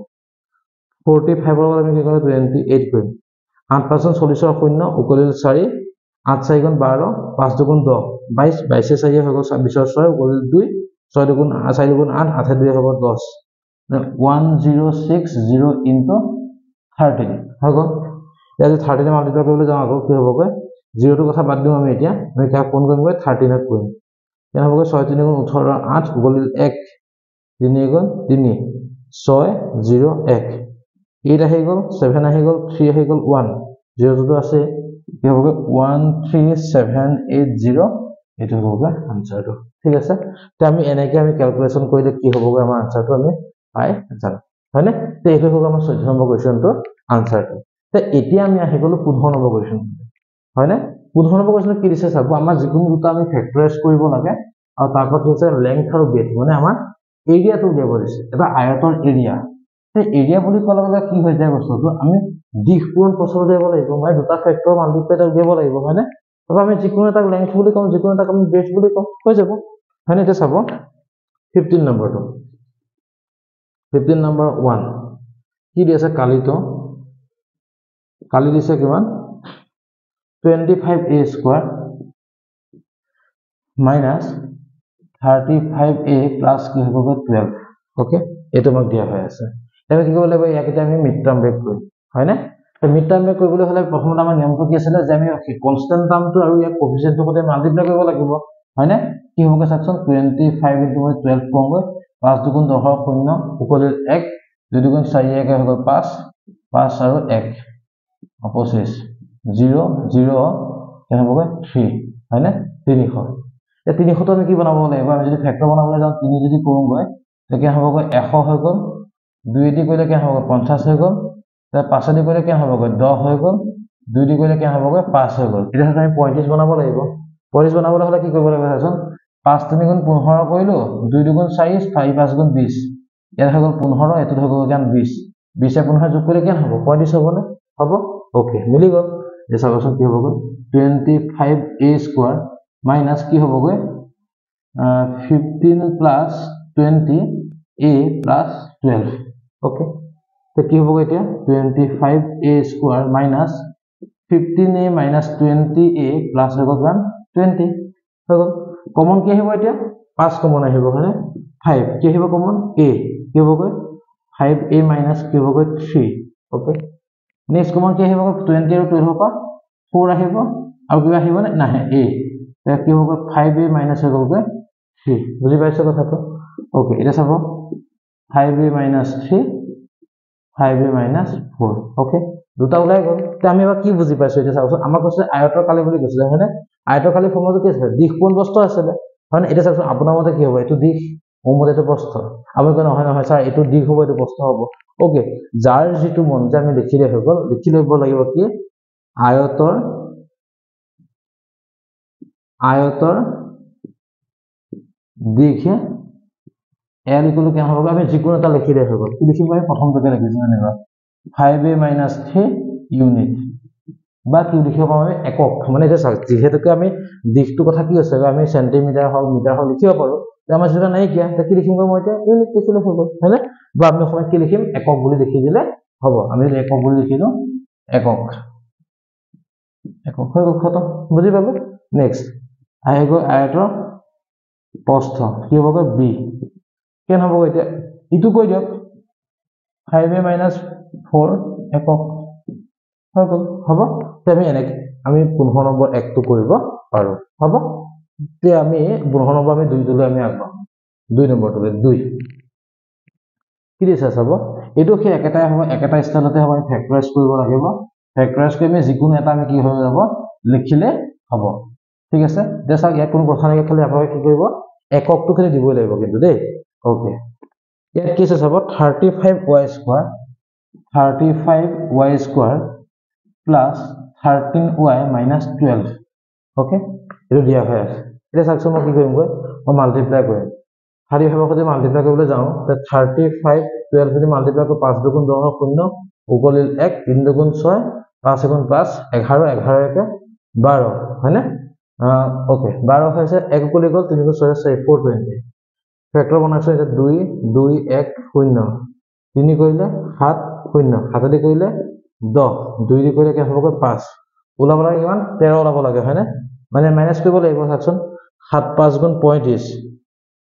45 ৰ আমি কি কৰিম 28 কৰিম 8 পাৰ্চেন্ট 40 ৰ 0 উকলিল 4 8 4 গুণ 12 5 2 গুণ 10 22 22 4 হৈ গ'ল 26 ৰ 6 উকলিল 2 6 গুণ 4 গুণ 8 8 2 হ'ব 10 1060 into 13 হৈ গ'ল ইয়াত 13 মাল্টিপ্লাই কৰিবলৈ যাওঁ আকৌ কি হ'ব 0 টো কথা বাদ দিম আমি এতিয়া আমি কি কোন কৰিম 13 ত কৰিম কেন হ'ব 6 3 গুণ 18 8 উকলিল 1 3 গুণ 3 6 0 1 8 আহি গ'ল 7 আহি গ'ল 3 আহি গ'ল 1 0 টো আছে কি হ'ব 13780 এটো হ'ব আনসাৰটো ঠিক আছে তে আমি এনেকৈ আমি ক্যালকুলেশন কৰিলে কি হ'ব আমাৰ আনসাৰটো আমি পাই যাম হয়নে তে এটো হ'ব আমাৰ 14 নম্বৰ কোৱেশ্চনটো আনসাৰটো তে এতিয়া আমি আহি গ'লো 15 নম্বৰ কোৱেশ্চন হয়নে 15 নম্বৰ কোৱেশ্চন কি দিছে চাব আমাৰ যিকোনো দুটা আমি ফেক্টৰাইজ কৰিব লাগে আৰু তাৰপৰা হৈছে লেংথ আৰু ব্ৰেথ মানে আমাৰ এৰিয়াটো দিব দিছে এটা আয়তৰ এৰিয়া তে এৰিয়া বুলি ক'লে মানে কি হৈ যায় বস্তুটো আমি দিশ পূৰণ প্ৰচল দিব লাগিব মানে দুটা ফেক্টৰ মাল্টিপ্লাই দিব লাগিব হয়নে তাৰপৰা আমি যিকোনো এটা লেংথ বুলি কম যিকোনো এটা আমি ব্ৰেথ বুলি কম হৈ যাব হয়নে এটা চাব 15 নম্বৰটো 15 number 1 কি দিছে কালিটো কালি দিছে কিমান 25a square minus 35a plus কি হ'ব 12 ওকে এটো মোক দিয়া হৈ আছে আমি কি কৰিব লাগিব ইয়াকে আমি মিড টাৰ্ম ব্ৰেক কৰিম হয়নে তো মিড টাৰ্ম ব্ৰেক কৰিবলৈ হলে প্ৰথমত আমাৰ নিয়মটো কি আছিল যে আমি কনস্ট্যান্ট টাৰ্মটো আৰু ইয়াক কোএফিচিয়েন্টৰ সৈতে মাল্টিপ্লাই কৰিব লাগিব হয়নে কি হ'ব সাকচোন 25 into 12 পাওঁগৈ 5 2 গুণ 10 ৰ 0 উকলিল 1 2 2 গুণ 4 1 হৈ গ'ল 5 5 আৰু 1 25 0 0 কেন হ'বগৈ 3 হয়নে 300 এই 300 তো আমি কি বনাব লাগিব আমি যদি ফেক্টৰ বনাবলৈ যাওঁ 3 যদি কৰোঁগৈ তেতিয়া হ'বগৈ 100 হৈ গ'ল 2 দি কৰিলে কেন হ'বগৈ 50 হৈ গ'ল তাৰ 5 দি কৰিলে কেন হ'বগৈ 10 হৈ গ'ল 2 দি কৰিলে কেন হ'বগৈ 5 হৈ গ'ল এতিয়া আমি 35 বনাব লাগিব 35 বনাবলৈ হ'লে কি কৰিব লাগিব চাচোন 5 3 গুণ 15 কৰিলো 2 2 গুণ 4 4 5 গুণ 20 ইয়াত হৈ গ'ল 15 এটো হৈ গ'ল কেন 20 20 এ 15 যোগ কৰিলে কেন হ'ব 35 হ'বনে হ'ব ওকে মিলি গ'ল এই চাবচোন কি হ'বগৈ 25a স্কয়াৰ মাইনাস কি হ'বগৈ 15 প্লাস 20a প্লাস 12 ওকে তো কি হ'বগৈ এতিয়া 25a square minus 15a minus 20a plus হৈ গ'ল 20 হৈ গ'ল কমন কি আহিব এতিয়া 5 কমন আহিব হয়নে 5 কি আহিব কমন a কি হ'বগৈ 5a minus কি হ'বগৈ 3 ওকে নেক্সট কমন কি আহিব 20 আৰু 12 পৰা 4 আহিব আৰু কিবা আহিব নে নাহে a তে কি হ'বগৈ 5a minus হৈ গ'লগৈ 3 বুজি পাইছো কথাটো ওকে এটা চাব 5a minus 3 5a minus 4 okay দুটা ওলাই গ'ল তে আমি এবাৰ কি বুজি পাইছো এটা চাওঁছো আমাৰ কৈছে আয়তৰ কালি বুলি কৈছিলে হয়নে আয়তৰ কালি ফৰ্মটো কি আছে দিশ কোণ বস্তু আছিলে হয়নে এটা চাওঁছো আপোনাৰ মতে কি হ'ব এইটো দিশ মোৰ মতে এইটো প্ৰস্থ আমি কয় নহয় নহয় স্যাৰ এইটো দিশ হ'ব এইটো প্ৰস্থ হ'ব ওকে যাৰ যেটো মন যে আমি লিখিলে হৈ গ'ল লিখি লব লাগিব কি আয়তৰ দিশ l ইকুয়াল কেন হ'ব আমি যিকোনো এটা লিখিলে হৈ গ'ল কি লিখিম আমি প্ৰথমটোকে লিখিছো এনেবা 5a minus 3 ইউনিট বা কি লিখিব পাম আমি একক মানে এটা যেহেতুকে আমি দিশটো কথা কি আছে আমি সেন্টিমিটাৰ হল মিটাৰ হল লিখিব পাৰো তে আমাৰ যেটা নাই কি তে কি লিখিম মই এতিয়া ইউনিট লিখিলে হ'ব হয়নে বা আমি সময় কি লিখিম একক বুলি লিখি দিলে হ'ব আমি যদি একক বুলি লিখিলো একক হৈ গ'ল খতম বুজি পালো নেক্সট আহিব আয়তৰ প্ৰস্থ কি হ'বগৈ b কেন হ'ব এতিয়া ইটো কৈ দিয়ক 5a minus 4 একক হৈ গ'ল হ'ব তে আমি এনেকে আমি 15 নম্বৰ একটো কৰিব পাৰো হ'ব তে আমি 15 নম্বৰ আমি 2 টোলৈ আমি আগবাঢ়ো 2 নম্বৰটোলৈ 2 কি দিছে চাব এটো কি একেটাই হ'ব একেটা স্থানতে হ'ব আমি ফেক্টৰাইজ কৰিব লাগিব ফেক্টৰাইজ কৰি আমি যিকোনো এটা আমি কি হৈ যাব লিখিলে হ'ব ঠিক আছে দেখা ইয়াত কোনো কথা নাই খালি আপোনালোকে কি কৰিব এককটো খালি দিবই লাগিব কিন্তু দেই ওকে ইয়াত কি আছে চাব 35y square 35y square plus 13y minus 12 okay এটো দিয়া হৈ আছে এটা চাকছো মই কি কৰিম গৈ মই মাল্টিপ্লাই কৰিম 35 যদি মাল্টিপ্লাই কৰিবলৈ যাওঁ তে 35 12 যদি মাল্টিপ্লাই কৰো 5 দুগুণ 10 শূন্য উকলিল 1 3 দুগুণ 6 5 গুণ 5 11 11 একে 12 হয়নে ওকে 12 হৈছে 1 উকলি গ'ল 3 গুণ 6 6 420 ফেক্টৰ বনাইছো এটা 2 2 1 0 3 কৰিলে 7 0 7 দি কৰিলে 10 2 দি কৰিলে কি হ'বগৈ 5 ওলাব লাগে কিমান 13 ওলাব লাগে হয়নে মানে মাইনাস কৰিব লাগিব চাচোন 7 5 গুণ 35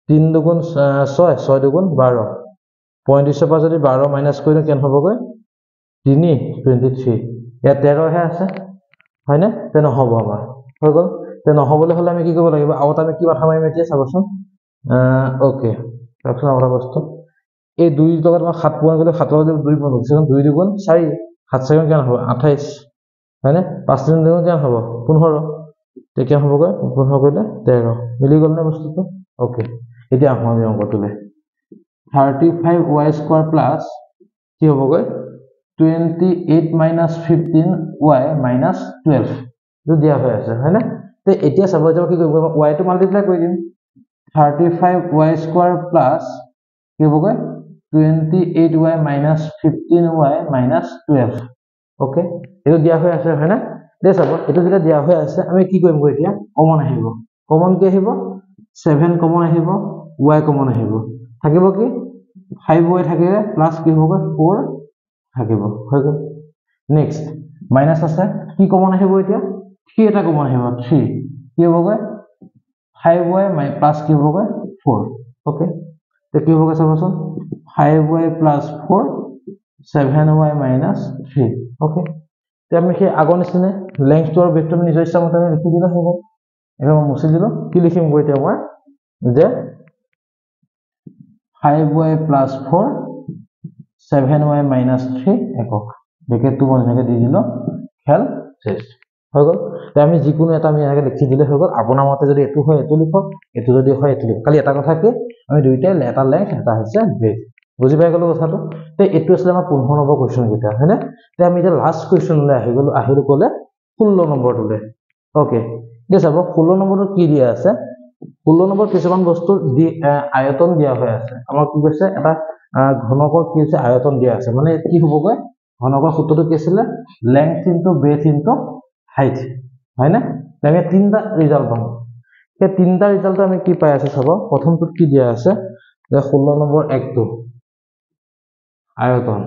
3 দুগুণ 6 6 দুগুণ 12 35 পৰা যদি 12 মাইনাস কৰিলে কেন হ'বগৈ 3 23 ইয়াত 13 হে আছে হয়নে তে নহব আমাৰ হৈ গ'ল তে নহবলৈ হলে আমি কি কৰিব লাগিব আৰু আমি কি মাথা মাৰিম এতিয়া চাবচোন ওকে তাৰপিছত আমাৰ বস্তু এই 2 লগত মই 7 পূৰণ কৰিলে 7 লগত 2 পূৰণ কৰিছে 2 দুগুণ 4 7 4 কেন হ'ব 28 হয়নে 5 3 দুগুণ কেন হ'ব 15 তে কেন হ'বগৈ 15 কৰিলে 13 মিলি গ'ল না বস্তুটো ওকে এতিয়া আমি অংকটোলে 35y স্কয়াৰ প্লাস কি হ'বগৈ 28 minus 15y minus 12 তো দিয়া হৈ আছে হয়নে তে এতিয়া চাব যাব কি কৰিব y টো মাল্টিপ্লাই কৰি দিম 35y স্কয়াৰ প্লাস কি হ'বগৈ 28y minus 15y minus 12 okay এটো দিয়া হৈ আছে হয়নে দে চাব এটো যেটা দিয়া হৈ আছে আমি কি কৰিম গৈ এতিয়া কমন আহিব কমন কি আহিব 7 কমন আহিব y কমন আহিব থাকিব কি 5y থাকিলে প্লাস কি হ'ব 4 থাকিব হৈ গ'ল নেক্সট মাইনাস আছে কি কমন আহিব এতিয়া 3 এটা কমন আহিব 3 কি হ'বগৈ 5y প্লাস কি হ'বগৈ 4 ওকে তে কি হ'বগৈ চাবচোন 5y plus 4 7y minus 3 okay তে আমি সেই আগৰ নিচিনা লেংথটো আৰু ব্ৰেডটো আমি নিজৰ ইচ্ছা মতে লিখি দিলে হ'ব এবাৰ মই মুছি দিলো কি লিখিম গৈ এতিয়া মই যে 5y plus 4 7y minus 3 একক ব্ৰেকেটটো মই এনেকৈ দি দিলো খেল শেষ হৈ গ'ল তে আমি যিকোনো এটা আমি এনেকৈ লিখি দিলে হৈ গ'ল আপোনাৰ মতে যদি এইটো হয় এইটো লিখক এইটো যদি হয় এইটো লিখক খালি এটা কথা কি আমি দুইটাই এটা লেংথ এটা হৈছে ব্ৰেথ বুজি পাই গ'লো কথাটো তে এইটো আছিলে আমাৰ 15 নম্বৰ কোৱেশ্চন কেইটা হয়নে তে আমি এতিয়া লাষ্ট কোৱেশ্চনলৈ আহিলো ক'লে 16 নম্বৰটোলৈ ওকে ঠিক আছে 16 নম্বৰটো কি দিয়া আছে 16 নম্বৰ কিছুমান বস্তু আয়তন দিয়া হৈ আছে আমাৰ কি কৈছে এটা ঘনকৰ কি হৈছে আয়তন দিয়া আছে মানে কি হ'বগৈ ঘনকৰ সূত্ৰটো কি আছিল length into breath into height হয় না আমি তিনটা ৰিজাল্ট পাম এই তিনটা ৰিজাল্ট আমি কি পাই আছে চাব প্ৰথমটো কি দিয়া আছে যে 16 নম্বৰ একটো আয়তন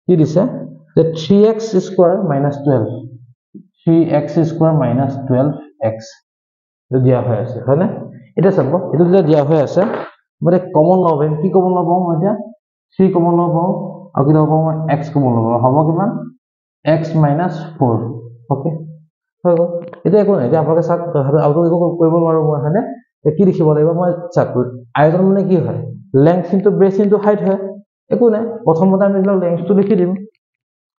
কি দিছে যে 3x square minus 12 3x square minus 12x দিয়া হৈ আছে হয় না এটা চাব এটো যে দিয়া হৈ আছে মানে কমন লব কি কমন লব মই এতিয়া 3 কমন লব আৰু কি লব মই x কমন লব হ'ব কিমান x minus 4 ওকে হৈ গ'ল এতিয়া একো নাই এতিয়া আপোনালোকে চাক আউটো একো কৰিব নোৱাৰো মই হয়নে কি লিখিব লাগিব মই চাক আয়তন মানে কি হয় length into breath into height হয় একো নাই প্ৰথমতে আমি লেংথটো লিখি দিম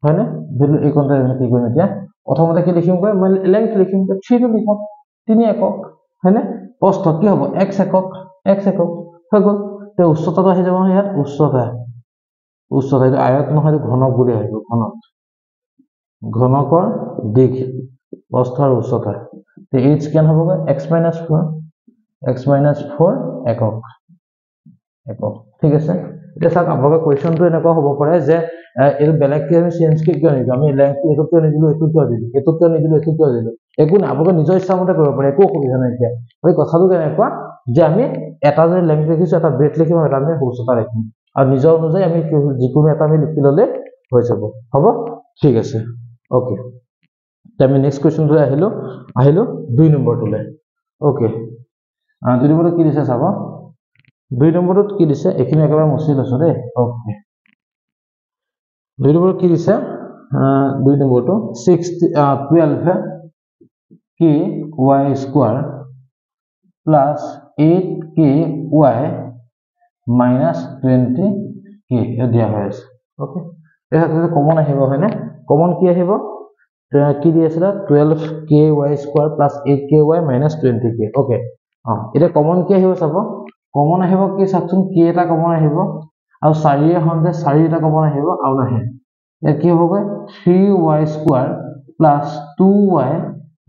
হয় না দিলো এই কন্টেন্ট কি কৰিম এতিয়া প্ৰথমতে কি লিখিম কয় মই লেংথ লিখিম 3 টো লিখম 3 একক হয় না প্ৰস্থ কি হ'ব x একক হৈ গ'ল তে উচ্চতাটো আহি যাব ইয়াত উচ্চতা এটা আয়ত নহয় ঘনক বুলি আহিব ঘনকৰ দিক প্ৰস্থ আৰু উচ্চতা তে h কিমান হ'ব x - 4 একক ঠিক আছে এতিয়া চাওক আপোনালোকৰ কোৱেশ্চনটো এনেকুৱা হ'ব পাৰে যে এই বেলেগ কি আমি চেঞ্জ কিয় নিদিলো আমি লেংথ এটো কিয় নিদিলো এটো কিয় দিলো একো না আপোনালোকে নিজৰ ইচ্ছা মতে কৰিব পাৰে একো অসুবিধা নাই এতিয়া এই কথাটো কেনেকুৱা যে আমি এটা যে লেংথ লিখিছো এটা ব্ৰেথ লিখিম এটা আমি উচ্চতা লিখিম আৰু নিজৰ অনুযায়ী আমি যিকোনো এটা আমি লিখি ললে হৈ যাব হ'ব ঠিক আছে ওকে তে আমি নেক্সট কোৱেশ্চনটো আহিলো 2 নম্বৰটোলৈ ওকে 2 নম্বৰটো কি দিছে চাব 2 নম্বৰটো কি দিছে এখিনি একেবাৰে মুছি লৈছো দেই ওকে 2 নম্বৰটো কি দিছে 2 নম্বৰটো 12 ky square plus 8ky minus 20k দিয়া হৈ আছে ওকে এটা কমন আহিব হয়নে কমন কি আহিব কি দি আছিল 12ky square plus 8ky minus 20k okay এটা কমন কি আহিব চাব কমন আহিব কি সাকচোন k এটা কমন আহিব আৰু 4 এখন যে 4 এটা কমন আহিব আৰু নাহে এ কি হ'ব 3y square plus 2y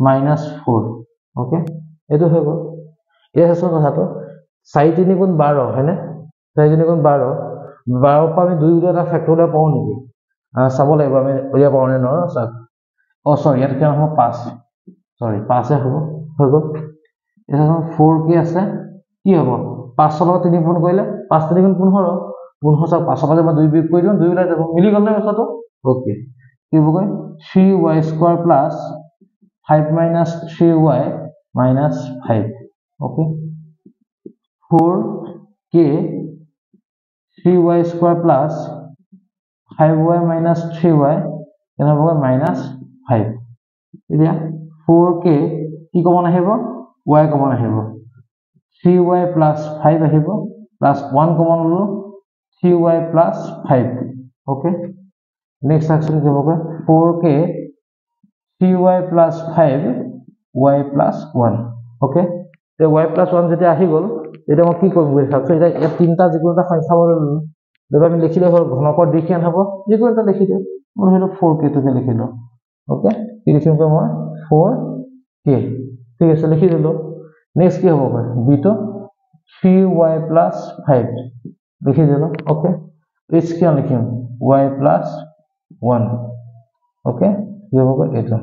minus 4 okay এটো হৈ গ'ল এই আছে কথাটো 4 3 গুণ 12 হয়নে 4 3 গুণ 12 12 পৰা আমি 2 এটা ফ্যাক্টৰিয়েল পাও নেকি চাব লাগিব আমি উলিয়া পাও নে নহয় চাক সৰি ইয়াত কি হ'ব 5 সৰি 5 হ'ব হৈ গ'ল এটা 4 কি আছে কি হ'ব 5 লগত 3 গুণ কৰিলে 5 3 গুণ 15 15 5 পৰা মই 2 বিয়োগ কৰি দিম 2 ওলাই যাব মিলি গ'ল নে কথাটো ওকে কি হ'ব 3y square plus 5 minus 3y minus 5 okay 4k 3y square plus 5y minus 3y কেন হ'ব minus 5 এতিয়া 4k কি কমন আহিব y কমন আহিব 3y plus 5 আহিব plus 1 কমন ললো 3y plus 5 okay next action কি হ'ব 4k 3y plus 5 y plus 1 okay তে y plus 1 যেতিয়া আহি গল এটা মই কি কৰিম বুলি ভাবছো এটা এই তিনটা যিকোনো এটা সংখ্যা বলে ললো যদি আমি লিখিলে হল ঘনকৰ দিক কিমান হ'ব যিকোনো এটা লিখি দিও মই হলো 4k টো লিখিলো ওকে কি লিখিম মই 4k ঠিক আছে লিখি দিলো নেক্সট কি হ'ব b টো 3y plus 5 লিখি দিলো ওকে h কি লিখিম y plus 1 ওকে কি হ'ব এটা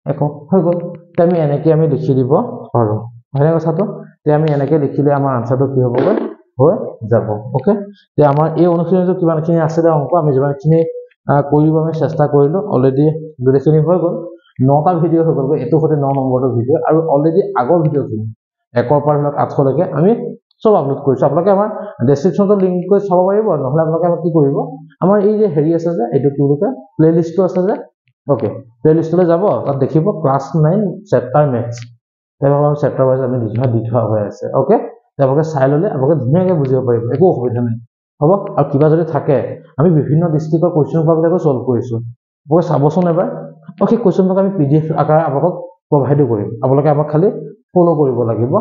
একক হৈ গ'ল তে আমি এনেকৈ আমি লিখি দিব পাৰো হয়নে কথাটো তে আমি এনেকৈ লিখিলে আমাৰ আনসাৰটো কি হ'ব হৈ যাব ওকে তে আমাৰ এই অনুশীলনটো কিমানখিনি আছে অংক আমি যিমানখিনি কৰিব আমি চেষ্টা কৰিলো অলৰেডি দুটাখিনি হৈ গ'ল 9টা ভিডিও হৈ গ'ল এটো হতে 9 নম্বৰটো ভিডিও আৰু অলৰেডি আগৰ ভিডিওখিনি 1 পৰা 8 লৈকে আমি সব আপলোড কৰিছো আপোনালোকে আমাৰ ডেসক্ৰিপচনটো লিংক কৰি চাব পাৰিব নহলে আপোনালোকে কি কৰিব আমাৰ এই যে হেৰি আছে যে এইটো কি বুলি কয় প্লেলিষ্টটো আছে যে ওকে প্লেলিষ্টলৈ যাব তাত দেখিব ক্লাস 9 চেপ্টাৰ ম্যাথছ তেবাৰ চেপ্টাৰ ওয়াইজ আমি দি থোৱা হৈ আছে ওকে আপোনালোকে চাই ললে আপোনালোকে ধুনীয়াকৈ বুজিব পাৰিব একো অসুবিধা নাই হ'ব আৰু কিবা যদি থাকে আমি বিভিন্ন ডিস্ট্ৰিক্টৰ কোৱেশ্চন পেপাৰবিলাকো সলভ কৰিছো আপোনালোকে চাবচোন এবাৰ আৰু সেই কুৱেশ্যনবিলাক আমি PDF আকাৰে আপোনালোকক প্ৰভাইডো কৰিম আপোনালোকে আমাক খালি ফ'ল' কৰিব লাগিব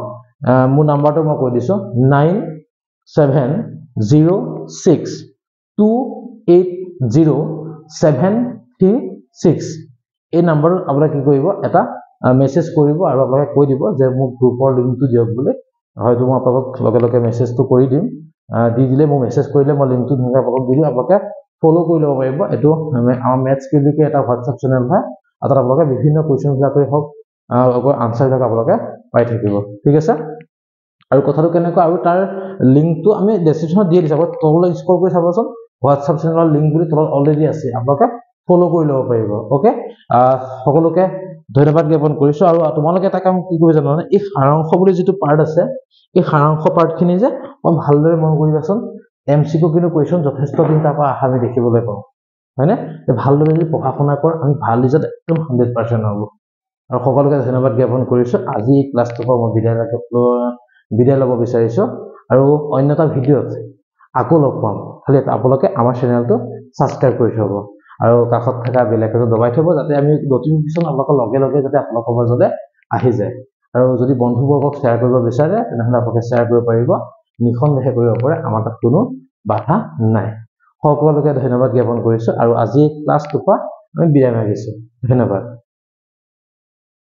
মোৰ নাম্বাৰটো মই কৈ দিছোঁ 9706280736 এই নাম্বাৰত আপোনালোকে কি কৰিব এটা মেছেজ কৰিব আৰু আপোনালোকে কৈ দিব যে মোক গ্ৰুপৰ লিংকটো দিয়ক বুলি হয়তো মই আপোনালোকক লগে লগে মেছেজটো কৰি দিম দি দিলে মোক মেছেজ কৰিলে মই লিংকটো ধুনীয়াকৈ আপোনালোকক দি দিম আপোনালোকে ফ'ল' কৰি ল'ব পাৰিব এইটো আমাৰ মেথছ কেবিকে এটা হোৱাটছআপ চেনেল হয় আৰু তাত আপোনালোকে বিভিন্ন কুৱেশ্যনবিলাকেই হওক আনচাৰবিলাক আপোনালোকে পাই থাকিব ঠিক আছে আৰু কথাটো কেনেকুৱা আৰু তাৰ লিংকটো আমি ডেছক্ৰিপশ্যনত দিয়ে দিছোঁ তললৈ স্ক্ৰল কৰি চাবচোন হোৱাটছআপ চেনেলৰ লিংক বুলি তলত অলৰেডি আছে আপোনালোকে ফ'ল' কৰি ল'ব পাৰিব অ'কে সকলোকে ধন্যবাদ জ্ঞাপন কৰিছোঁ আৰু তোমালোকে এটা কাম কি কৰিব জানানে এই সাৰাংশ বুলি যিটো পাৰ্ট আছে এই সাৰাংশ পাৰ্টখিনি যে মই ভালদৰে মন কৰিবাচোন MCQ কিন্তু কুৱেশ্যন যথেষ্টখিনি তাৰ পৰা আমি দেখিবলৈ পাওঁ হয়নে ভালদৰে যদি পঢ়া শুনা কৰ আমি ভাল ৰিজাল্ট একদম 100% হ'ব আৰু সকলোকে ধন্যবাদ জ্ঞাপন কৰিছোঁ আজি এই ক্লাছটোৰ পৰা মই বিদায় ল'ব বিচাৰিছোঁ আৰু অন্য এটা ভিডিঅ'ত আকৌ লগ পাম খালি আপোনালোকে আমাৰ চেনেলটো ছাবস্ক্ৰাইব কৰি থ'ব আৰু কাষত থকা বেল আইকনটো দবাই থ'ব যাতে আমি নটিফিকেশ্যন আপোনালোকৰ লগে লগে যাতে আপোনালোকৰ মাজলৈ আহি যায় আৰু যদি বন্ধুবৰ্গক শ্বেয়াৰ কৰিব বিচাৰে তেনেহ'লে আপোনালোকে শ্বেয়াৰ কৰিব পাৰিব নিঃসন্দেহে কৰিব পাৰে আমাৰ তাত কোনো বাধা নাই সকলোকে ধন্যবাদ জ্ঞাপন কৰিছোঁ আৰু আজি ক্লাছটোৰ পৰা আমি বিদায় মাগিছোঁ ধন্যবাদ